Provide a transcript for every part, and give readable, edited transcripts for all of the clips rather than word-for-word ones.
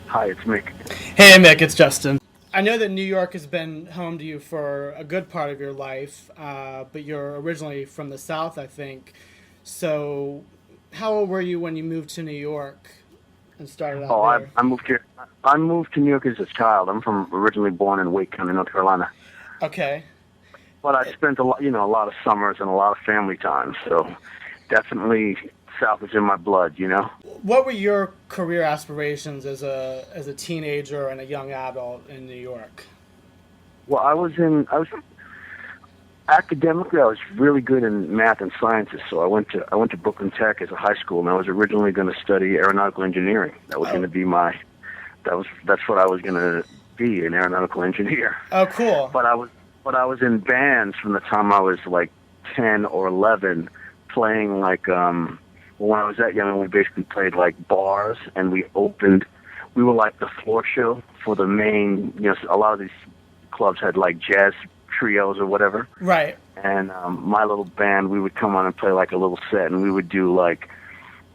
Hi, it's Mick. Hey, Mick, it's Justin. I know that New York has been home to you for a good part of your life, but you're originally from the South, I think. So, how old were you when you moved to New York and started out Oh, I, there? I moved here. I moved to New York as a child. I'm from originally born in Wake County, North Carolina. Okay. But I spent a lot of summers and a lot of family time. So definitely South is in my blood. What were your career aspirations as a teenager and a young adult in New York? Well, I was academically, I was really good in math and sciences. So I went to Brooklyn Tech as a high school, and I was originally going to study aeronautical engineering. That was going Oh, to be that's what I was going to be, an aeronautical engineer. oh, cool. But I was in bands from the time I was like 10 or 11, playing like when I was that young, we basically played like bars, and we were like the floor show for the main. A lot of these clubs had like jazz trios or whatever, Right. and my little band, we would come on and play like a little set, and we would do like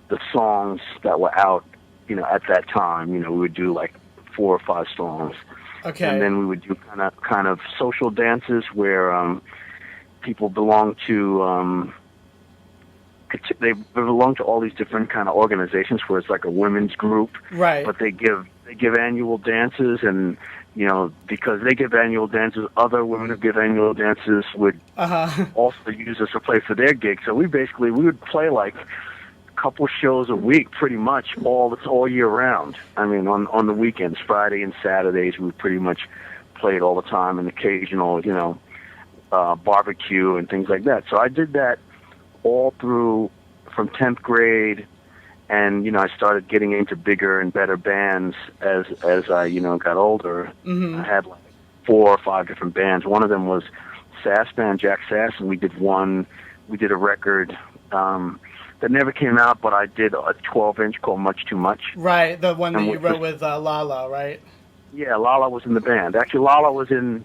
the songs that were out, at that time. We would do like 4 or 5 songs, and Okay. then we would do kind of social dances where people belong to they belong to all these different kind of organizations where it's like a women's group, Right. but they give annual dances, and because they give annual dances, other women who give annual dances would Uh huh. also use us to play for their gigs. So we would play like a couple shows a week, pretty much all year round. I mean, on the weekends, Friday and Saturdays, we pretty much played all the time, and occasional, barbecue and things like that. So I did that all through from 10th grade, and I started getting into bigger and better bands as I got older. I had like 4 or 5 different bands. One of them was Sass band, Jack Sass, and we did a record that never came out, but I did a 12-inch called Much Too Much. Right. The one that And you we just wrote with Lala, right? Yeah, Lala was in the band. Actually, Lala was in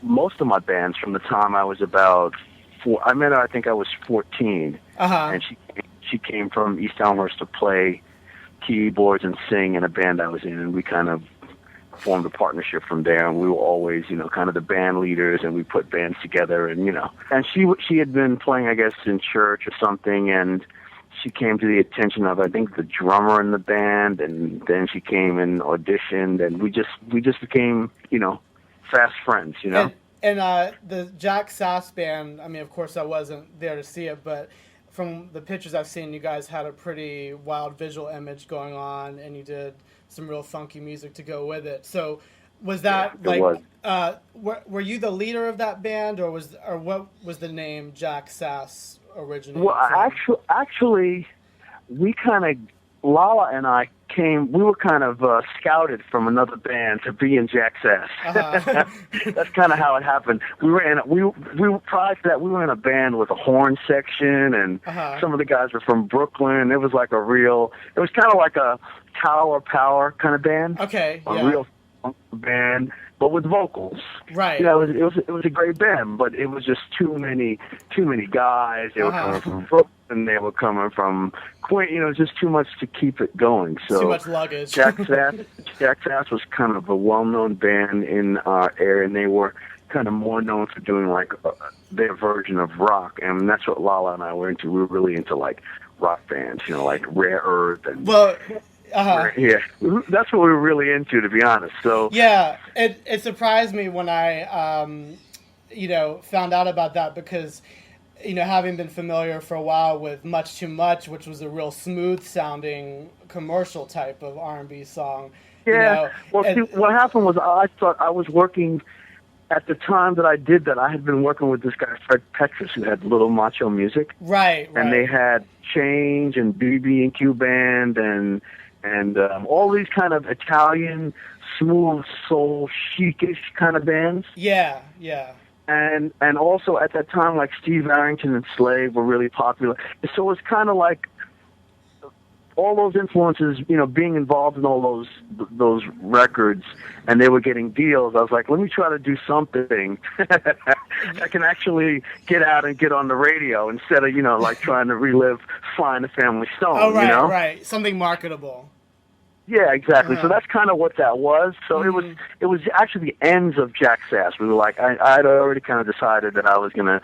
most of my bands from the time I was about four. I met her, I think I was 14, Uh huh. and she came from East Elmhurst to play keyboards and sing in a band I was in, and we kind of formed a partnership from there. And we were always, kind of the band leaders, and we put bands together, and she had been playing, I guess, in church or something, and she came to the attention of, I think, the drummer in the band, and then she came and auditioned, and we just became, fast friends. And the Jack Sass band. I mean, of course, I wasn't there to see it, but from the pictures I've seen, you guys had a pretty wild visual image going on, and you did some real funky music to go with it. So, was Yeah, that it was. like, were you the leader of that band, or what was the name Jack Sass Well, originating from? actually, we kind of Lala and I we were kind of scouted from another band to be in Jack Sass. Uh huh. That's kind of how it happened. We were prior to that, we were in a band with a horn section, and Uh huh. some of the guys were from Brooklyn. It was like it was kind of like a Tower Power kind of band, Okay. a Yeah. real funk band, but with vocals. Right. It was a great band, but it was just too many guys. They Uh were coming huh. from Brooklyn. They were coming from Queen. It was just too much to keep it going. Too So much luggage. Jack Sass, Jack Sass was kind of a well-known band in our area, and they were kind of more known for doing like their version of rock, and that's what Lala and I were into. We were really into like rock bands, like Rare Earth and Well. Uh huh. yeah, that's what we were really into, to be honest. So Yeah, it surprised me when I found out about that because having been familiar for a while with Much Too Much, which was a real smooth sounding commercial type of R&B song, you yeah, know, well, see, and what happened was I thought I was working at the time that I did that. I had been working with this guy Fred Petrus, who had Little Macho Music, right, and they right. had Change and BB&Q Band and all these kind of Italian smooth soul chicish kind of bands. Yeah, yeah. And also at that time, like Steve Arrington and Slave were really popular. So it was kind of like all those influences, being involved in all those records, and they were getting deals. I was like, let me try to do something that can actually get out and get on the radio instead of like trying to relive Flying the Family Oh, Stone. right, right. Something marketable. Yeah, exactly. So Uh-huh. that's kind of what that was. So Mm. it was actually the ends of Jack Sass. We were like, I'd already kind of decided that I was gonna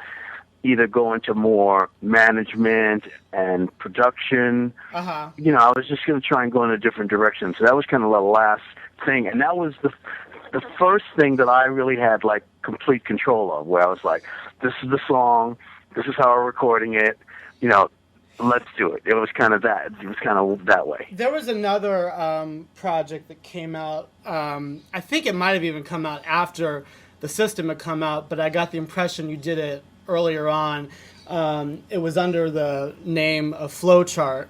either go into more management and production. Uh-huh. I was just gonna try and go in a different direction. So that was kind of the last thing, and that was the first thing that I really had like complete control of, where I was like, this is the song, this is how we're recording it, you know, let's do it. It was kind of that. It was kind of that way. There was another project that came out. I think it might have even come out after the system had come out, but I got the impression you did it earlier on. It was under the name of Flowchart,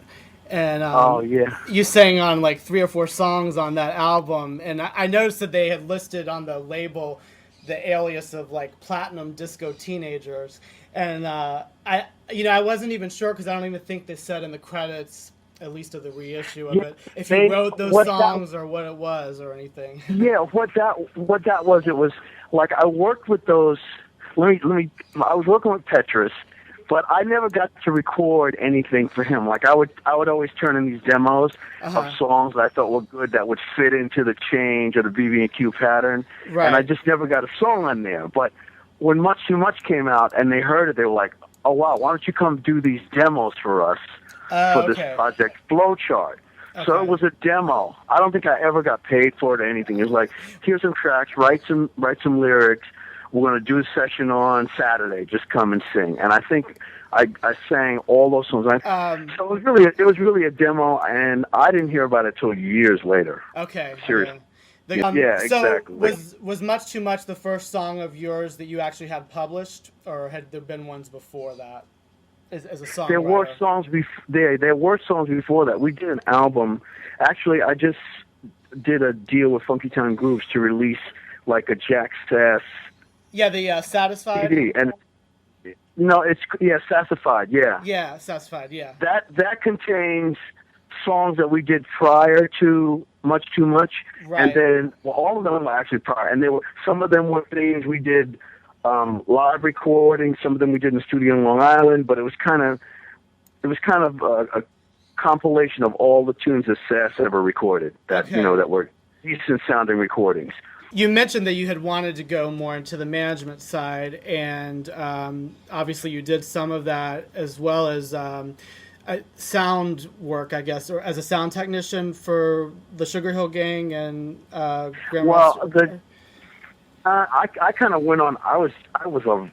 and Oh yeah. you sang on like 3 or 4 songs on that album. And I noticed that they had listed on the label the alias of like Platinum Disco Teenagers, and I wasn't even sure because I don't even think they said in the credits, at least of the reissue of Yeah, it, if you they wrote those what that songs or what it was or anything. yeah what that was. It was like I worked with those. Let me. I was working with Petrus, but I never got to record anything for him. Like I would always turn in these demos of Uh-huh. songs that I thought were good that would fit into the change or the BB&Q pattern, and I Right. just never got a song on there. But when Much Too Much came out and they heard it, they were like, "Oh wow, why don't you come do these demos for us for this Okay. project Flowchart?" So it Okay. was a demo. I don't think I ever got paid for it or anything. It was like, here's some tracks, write some lyrics. We're going to do a session on Saturday. Just come and sing. And I think I sang all those songs. So it was really a demo, and I didn't hear about it till years later. Okay. Seriously. Okay. Yeah, So exactly. was Much Too Much the first song of yours that you actually had published, or had there been ones before that as a There were songwriter? songs there were songs before that. We did an album. Actually, I just did a deal with Funky Town Grooves to release like a Jack Sass Yeah, the Satisfied. CD. And no, it's Sassified. Yeah, Yeah, Satisfied. Yeah. that contains songs that we did prior to Much Too Much, and Right. then all of them were actually prior, and some of them were things we did live recording, some of them we did in the studio in Long Island, but it was kind of a compilation of all the tunes that Sass ever recorded that Okay. that were decent sounding recordings. You mentioned that you had wanted to go more into the management side, and obviously you did some of that as well as sound work, I guess, or as a sound technician for the Sugar Hill Gang and Well, Grandmaster. I kind of went on. I was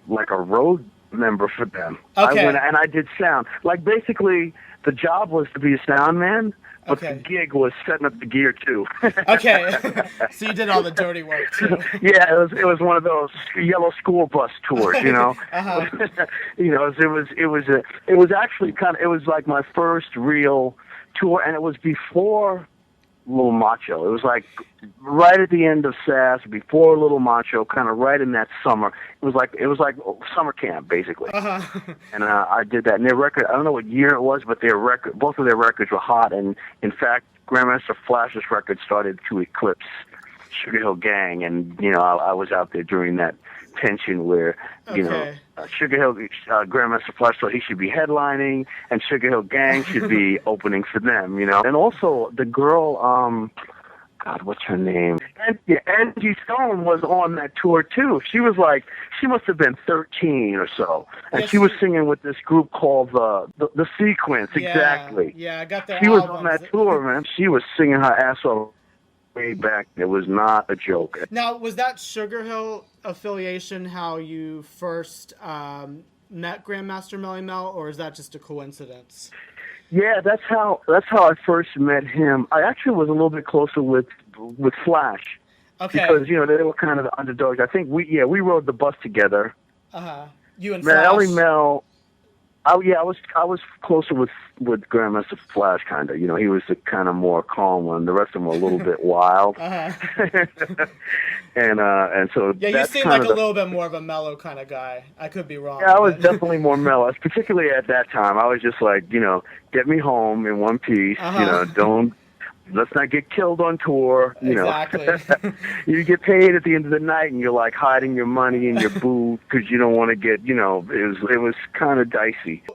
like a road member for them. Okay. I went and I did sound. Like basically, the job was to be a sound man, but Okay. the gig was setting up the gear too. Okay, so you did all the dirty work too. Yeah, it was one of those yellow school bus tours, Uh-huh. It was actually it was like my first real tour, and it was before Little Macho. It was like right at the end of Sass, before Little Macho, kind of right in that summer. It was like summer camp basically. Uh-huh. And I did that. And their record, I don't know what year it was, but both of their records were hot. And in fact, Grandmaster Flash's record started to eclipse Sugar Hill Gang, and I was out there during that tension where Okay. Sugar Hill Grandmaster Flash thought he should be headlining, and Sugar Hill Gang should be opening for them. And also the girl, God, what's her name? Angie Stone was on that tour too. She must have been 13 or so, and Yes, she was singing with this group called the Sequence. Yeah, Exactly. Yeah, I got their She was albums. on that tour, man. She was singing her ass off way back. It was not a joke. Now, was that Sugar Hill affiliation how you first met Grandmaster Melly Mel, or is that just a coincidence? Yeah, that's how I first met him. I actually was a little bit closer with Flash Okay. because they were kind of the underdogs. I think we rode the bus together. Uh-huh. You and Melly Flash. Mel. I was closer with Grandmaster Flash, kind of. He was the kind of more calm one. The rest of them were a little bit wild. Uh-huh. and so Yeah, you that's seem kind like of a little bit more of a mellow kind of guy. I could be wrong. Yeah, I was but- definitely more mellow, particularly at that time. I was just like, get me home in one piece. Uh-huh. Let's not get killed on tour. Exactly. You get paid at the end of the night, and you're like hiding your money in your boot because you don't want to get. It was kind of dicey.